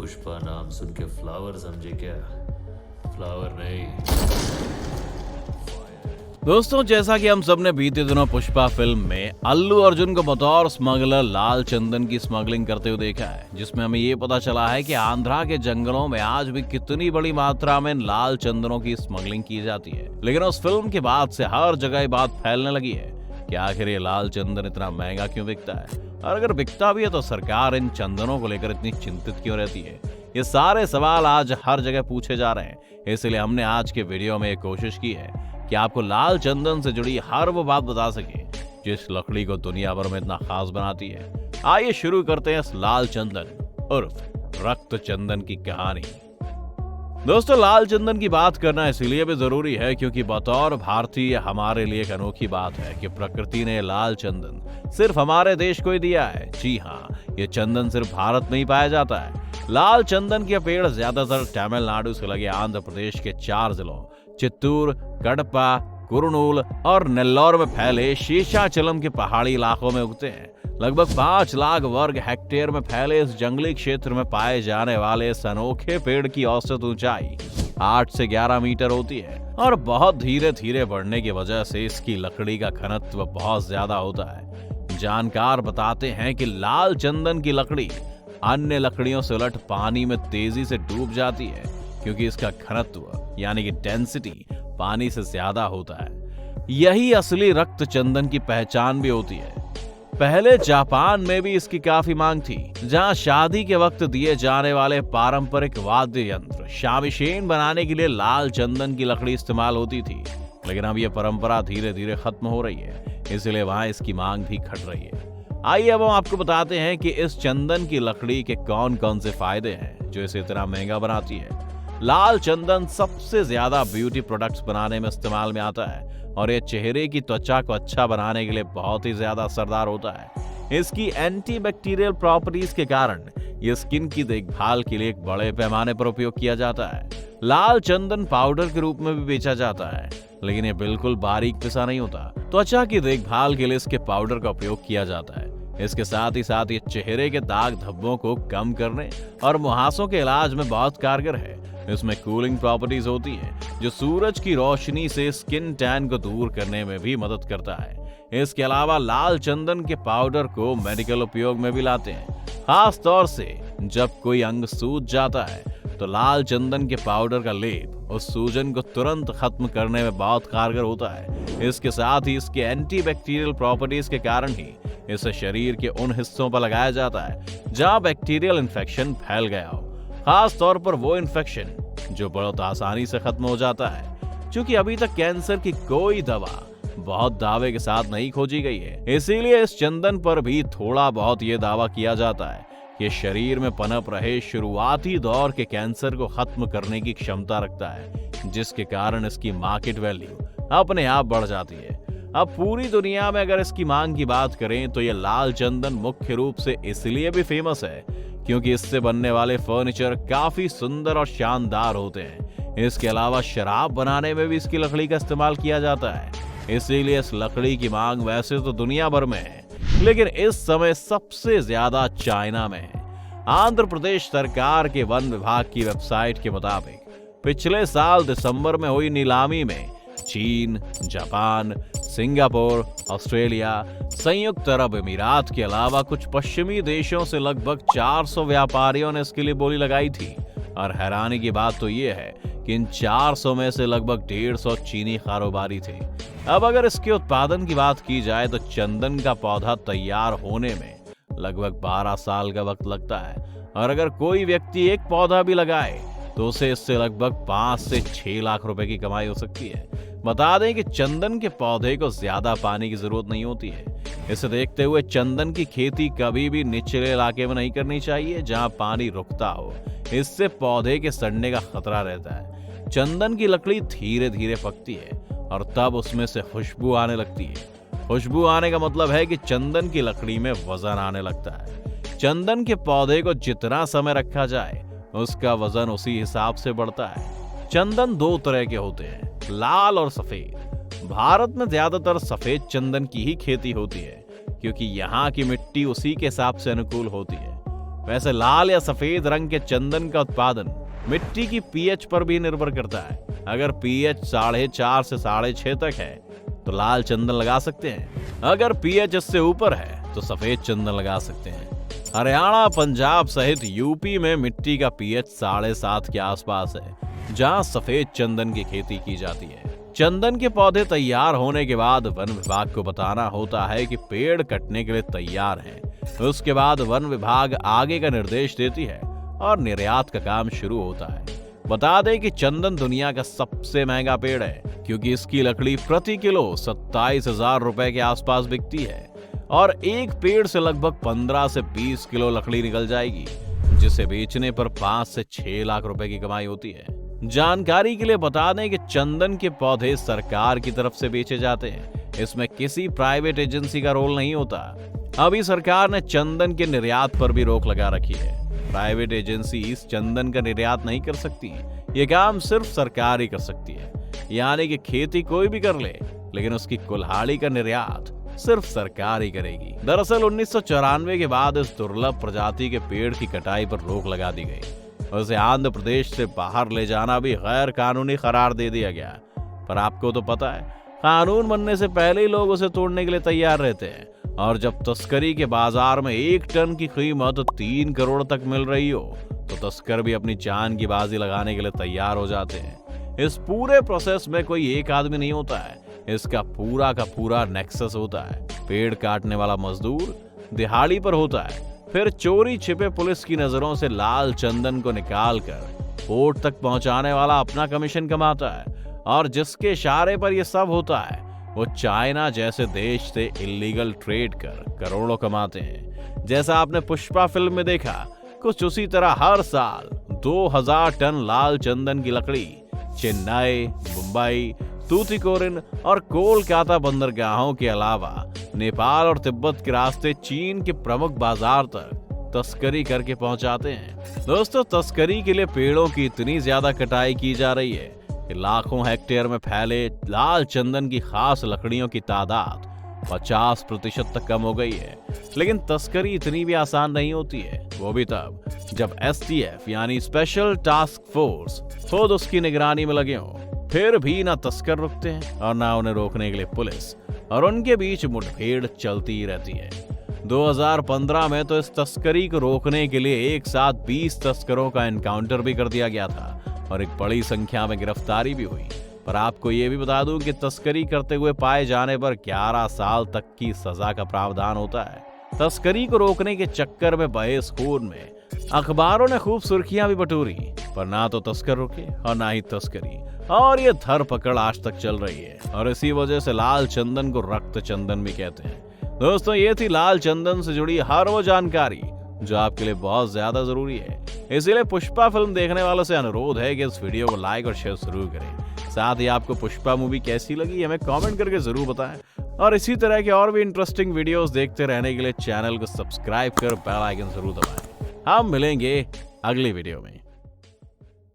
पुष्पा नाम सुन के फ्लावर समझे क्या? फ्लावर नहीं। दोस्तों, जैसा कि हम सब ने बीते दिनों पुष्पा फिल्म में अल्लू अर्जुन को बतौर स्मगलर लाल चंदन की स्मगलिंग करते हुए देखा है, जिसमें हमें ये पता चला है कि आंध्रा के जंगलों में आज भी कितनी बड़ी मात्रा में लाल चंदनों की स्मगलिंग की जाती है। लेकिन उस फिल्म के बाद से हर जगह ये बात फैलने लगी है कि आखिर ये लाल चंदन इतना महंगा क्यों बिकता है, और अगर बिकता भी है तो सरकार इन चंदनों को लेकर इतनी चिंतित क्यों रहती है। ये सारे सवाल आज हर जगह पूछे जा रहे हैं, इसलिए हमने आज के वीडियो में एक कोशिश की है कि आपको लाल चंदन से जुड़ी हर वो बात बता सके जिस लकड़ी को दुनिया भर में इतना खास बनाती है। आइए शुरू करते हैं इस लाल चंदन उर्फ रक्त चंदन की कहानी। दोस्तों, लाल चंदन की बात करना इसलिए भी जरूरी है क्योंकि बतौर भारतीय हमारे लिए एक अनोखी बात है कि प्रकृति ने लाल चंदन सिर्फ हमारे देश को ही दिया है। जी हाँ, ये चंदन सिर्फ भारत में ही पाया जाता है। लाल चंदन के पेड़ ज्यादातर तमिलनाडु से लगे आंध्र प्रदेश के 4 जिलों चित्तूर, कडपा, कुरनूल और नेल्लौर में फैले शेषाचलम के पहाड़ी इलाकों में उगते हैं। लगभग 5 लाख वर्ग हेक्टेयर में फैले इस जंगली क्षेत्र में पाए जाने वाले इस अनोखे पेड़ की औसत ऊंचाई 8 से 11 मीटर होती है और बहुत धीरे धीरे बढ़ने की वजह से इसकी लकड़ी का घनत्व बहुत ज्यादा होता है। जानकार बताते हैं कि लाल चंदन की लकड़ी अन्य लकड़ियों से उलट पानी में तेजी से डूब जाती है क्योंकि इसका घनत्व यानी कि डेंसिटी पानी से ज्यादा होता है। यही असली रक्त चंदन की पहचान भी होती है। पहले जापान में भी इसकी काफी मांग थी, जहां शादी के वक्त दिए जाने वाले पारंपरिक वाद्य यंत्र शामिशेन बनाने के लिए लाल चंदन की लकड़ी इस्तेमाल होती थी। लेकिन अब यह परंपरा धीरे धीरे खत्म हो रही है, इसलिए वहां इसकी मांग भी घट रही है। आइए अब हम आपको बताते हैं कि इस चंदन की लकड़ी के कौन कौन से फायदे हैं जो इसे इतना महंगा बनाती है। लाल चंदन सबसे ज्यादा ब्यूटी प्रोडक्ट्स बनाने में इस्तेमाल में आता है और ये चेहरे की त्वचा को अच्छा बनाने के लिए बहुत ही ज्यादा असरदार होता है। इसकी एंटीबैक्टीरियल प्रॉपर्टीज के कारण ये स्किन की देखभाल के लिए एक बड़े पैमाने पर उपयोग किया जाता है। लाल चंदन पाउडर के रूप में भी बेचा जाता है, लेकिन ये बिल्कुल बारीक पिसा नहीं होता। त्वचा की देखभाल के लिए इसके पाउडर का उपयोग किया जाता है। इसके साथ ही ये चेहरे के दाग धब्बों को कम करने और मुहासों के इलाज में बहुत कारगर है। इसमें कूलिंग प्रॉपर्टीज होती है जो सूरज की रोशनी से स्किन टैन को दूर करने में भी मदद करता है। इसके अलावा लाल चंदन के पाउडर को मेडिकल उपयोग में भी लाते हैं। खास तौर से जब कोई अंग सूज जाता है तो लाल चंदन के पाउडर का लेप उस सूजन को तुरंत खत्म करने में बहुत कारगर होता है। इसके साथ ही इसके एंटीबैक्टीरियल प्रॉपर्टीज के कारण ही इसे शरीर के उन हिस्सों पर लगाया जाता है जहां बैक्टीरियल इन्फेक्शन फैल गया हो, खास तौर पर वो इन्फेक्शन जो बहुत आसानी से खत्म हो जाता है। क्योंकि अभी तक कैंसर की कोई दवा बहुत दावे के साथ नहीं खोजी गई है, इसीलिए इस चंदन पर भी थोड़ा बहुत ये दावा किया जाता है कि शरीर में पनप रहे शुरुआती दौर के कैंसर को खत्म करने की क्षमता रखता है, जिसके कारण इसकी मार्केट वैल्यू अपने आप बढ़ जाती है। अब पूरी दुनिया में अगर इसकी मांग की बात करें तो ये लाल चंदन मुख्य रूप से इसलिए भी फेमस है क्योंकि इससे बनने वाले फर्नीचर काफी सुंदर और शानदार होते हैं। इसके अलावा शराब बनाने में भी इसकी लकड़ी का इस्तेमाल किया जाता है, इसीलिए इस लकड़ी की मांग वैसे तो दुनिया भर में है, लेकिन इस समय सबसे ज्यादा चाइना में है। आंध्र प्रदेश सरकार के वन विभाग की वेबसाइट के मुताबिक पिछले साल दिसंबर में हुई नीलामी में चीन, जापान, सिंगापुर, ऑस्ट्रेलिया, संयुक्त अरब अमीरात के अलावा कुछ पश्चिमी देशों से लगभग 400 व्यापारियों ने इसके लिए बोली लगाई थी। और हैरानी की बात तो ये है कि इन 400 में से लगभग 150 चीनी कारोबारी थे। अब अगर इसके उत्पादन की बात की जाए तो चंदन का पौधा तैयार होने में लगभग 12 साल का वक्त लगता है, और अगर कोई व्यक्ति एक पौधा भी लगाए तो उसे इससे लगभग 5 से 6 लाख रुपए की कमाई हो सकती है। बता दें कि चंदन के पौधे को ज्यादा पानी की जरूरत नहीं होती है। इसे देखते हुए चंदन की खेती कभी भी निचले इलाके में नहीं करनी चाहिए जहां पानी रुकता हो, इससे पौधे के सड़ने का खतरा रहता है। चंदन की लकड़ी धीरे धीरे पकती है और तब उसमें से खुशबू आने लगती है। खुशबू आने का मतलब है कि चंदन की लकड़ी में वजन आने लगता है। चंदन के पौधे को जितना समय रखा जाए उसका वजन उसी हिसाब से बढ़ता है। चंदन 2 तरह के होते हैं, लाल और सफेद। भारत में ज्यादातर सफेद चंदन की ही खेती होती है क्योंकि यहाँ की मिट्टी उसी के हिसाब से अनुकूल होती है। वैसे लाल या सफेद रंग के चंदन का उत्पादन मिट्टी की पीएच पर भी निर्भर करता है। अगर पीएच 4.5 से 6.5 तक है तो लाल चंदन लगा सकते हैं। अगर पीएच इससे ऊपर है तो सफेद चंदन लगा सकते हैं। हरियाणा, पंजाब सहित यूपी में मिट्टी का पीएच 7.5 के आसपास है, जहां सफेद चंदन की खेती की जाती है। चंदन के पौधे तैयार होने के बाद वन विभाग को बताना होता है कि पेड़ कटने के लिए तैयार हैं। उसके बाद वन विभाग आगे का निर्देश देती है और निर्यात का काम शुरू होता है। बता दें कि चंदन दुनिया का सबसे महंगा पेड़ है, क्योंकि इसकी लकड़ी प्रति किलो 27,000 रुपए के आसपास बिकती है और एक पेड़ से लगभग 15 से 20 किलो लकड़ी निकल जाएगी, जिसे बेचने पर 5 से 6 लाख रुपए की कमाई होती है। जानकारी के लिए बता दें कि चंदन के पौधे सरकार की तरफ से बेचे जाते हैं। इसमें किसी प्राइवेट एजेंसी का रोल नहीं होता। अभी सरकार ने चंदन के निर्यात पर भी रोक लगा रखी है। प्राइवेट एजेंसी इस चंदन का निर्यात नहीं कर सकती। ये काम सिर्फ सरकार ही कर सकती है, यानी कि खेती कोई भी कर ले, लेकिन उसकी कुल्हाड़ी का निर्यात सिर्फ सरकार ही करेगी। दरअसल 1994 के बाद इस दुर्लभ प्रजाति के पेड़ की कटाई पर रोक लगा दी गई। उसे आंध्र प्रदेश से बाहर ले जाना भी गैर कानूनी करार दे दिया गया। पर आपको तो पता है, कानून बनने से पहले ही लोग उसे तोड़ने के लिए तैयार रहते हैं। और जब तस्करी के बाजार में 1 टन की कीमत 3 करोड़ तक मिल रही हो, तो तस्कर भी अपनी जान की बाजी लगाने के लिए तैयार हो जाते हैं। इस पूरे प्रोसेस में कोई एक आदमी नहीं होता है, इसका पूरा का पूरा नेक्सस होता है। पेड़ काटने वाला मजदूर दिहाड़ी पर होता है, फिर चोरी छिपे पुलिस की नजरों से लाल चंदन को निकालकर पोर्ट तक पहुंचाने वाला अपना कमीशन कमाता है, और जिसके इशारे पर यह सब होता है वो चाइना जैसे देश से इलीगल ट्रेड कर करोड़ों कमाते हैं। जैसा आपने पुष्पा फिल्म में देखा, कुछ उसी तरह हर साल 2000 टन लाल चंदन की लकड़ी चेन्नई, मुंबई, तूतीकोरिन और कोलकाता बंदरगाहों के अलावा नेपाल और तिब्बत के रास्ते चीन के प्रमुख बाजार तक तस्करी करके पहुंचाते हैं। दोस्तों, तस्करी के लिए पेड़ों की इतनी ज्यादा कटाई की जा रही है कि लाखों हेक्टेयर में फैले लाल चंदन की खास लकड़ियों की तादाद 50% तक कम हो गई है। लेकिन तस्करी इतनी भी आसान नहीं होती है, वो भी तब जब STF यानी स्पेशल टास्क फोर्स खुद उसकी निगरानी में लगे हों। फिर भी ना तस्कर रुकते हैं और ना उन्हें रोकने के लिए पुलिस, और उनके बीच मुठभेड़ चलती ही रहती है। 2015 में तो इस तस्करी को रोकने के लिए एक साथ 20 तस्करों का एनकाउंटर भी कर दिया गया था और एक बड़ी संख्या में गिरफ्तारी भी हुई। पर आपको ये भी बता दूं कि तस्करी करते हुए पाए जाने पर 11 साल तक की सजा का प्रावधान होता है। तस्करी को रोकने के चक्कर में बहे इस खून में अखबारों ने खूब सुर्खियां भी बटोरी, पर ना तो तस्कर रुके और ना ही तस्करी, और ये धरपकड़ आज तक चल रही है। और इसी वजह से लाल चंदन को रक्त चंदन भी कहते हैं। दोस्तों, ये थी लाल चंदन से जुड़ी हर वो जानकारी जो आपके लिए बहुत ज्यादा जरूरी है। इसीलिए पुष्पा फिल्म देखने वालों से अनुरोध है कि इस वीडियो को लाइक और शेयर जरूर करें। साथ ही आपको पुष्पा मूवी कैसी लगी हमें कमेंट करके जरूर बताएं, और इसी तरह के और भी इंटरेस्टिंग वीडियोस देखते रहने के लिए चैनल को सब्सक्राइब कर बेल आइकन जरूर दबाएं। हम मिलेंगे अगली वीडियो में।